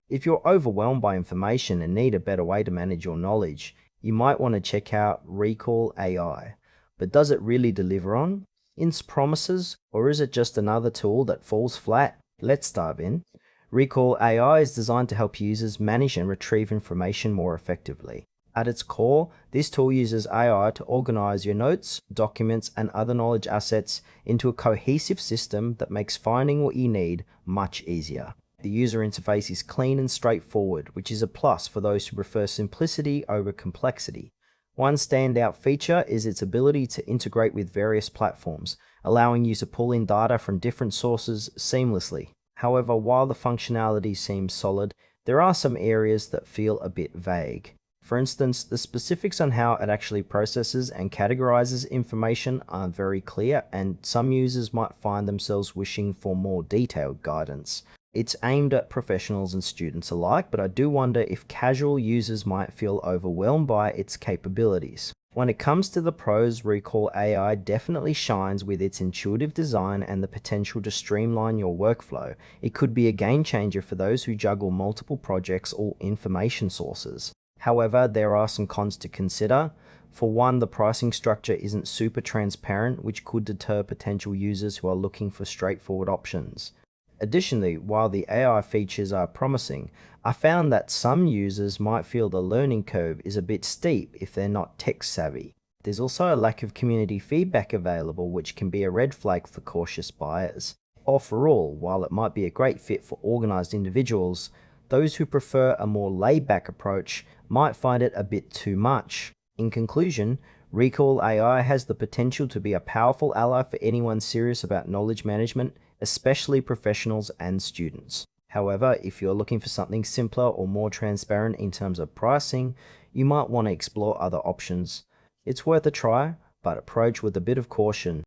If you're overwhelmed by information and need a better way to manage your knowledge, you might want to check out Recall AI. But does it really deliver on its promises, or is it just another tool that falls flat? Let's dive in. Recall AI is designed to help users manage and retrieve information more effectively. At its core, this tool uses AI to organize your notes, documents, and other knowledge assets into a cohesive system that makes finding what you need much easier. The user interface is clean and straightforward, which is a plus for those who prefer simplicity over complexity. One standout feature is its ability to integrate with various platforms, allowing you to pull in data from different sources seamlessly. However, while the functionality seems solid, there are some areas that feel a bit vague. For instance, the specifics on how it actually processes and categorizes information aren't very clear, and some users might find themselves wishing for more detailed guidance. It's aimed at professionals and students alike, but I do wonder if casual users might feel overwhelmed by its capabilities. When it comes to the pros, Recall AI definitely shines with its intuitive design and the potential to streamline your workflow. It could be a game changer for those who juggle multiple projects or information sources. However, there are some cons to consider. For one, the pricing structure isn't super transparent, which could deter potential users who are looking for straightforward options. Additionally, while the AI features are promising, I found that some users might feel the learning curve is a bit steep if they're not tech savvy. There's also a lack of community feedback available, which can be a red flag for cautious buyers. Overall, while it might be a great fit for organized individuals, those who prefer a more laid-back approach might find it a bit too much. In conclusion, Recall AI has the potential to be a powerful ally for anyone serious about knowledge management, especially professionals and students. However, if you're looking for something simpler or more transparent in terms of pricing, you might want to explore other options. It's worth a try, but approach with a bit of caution.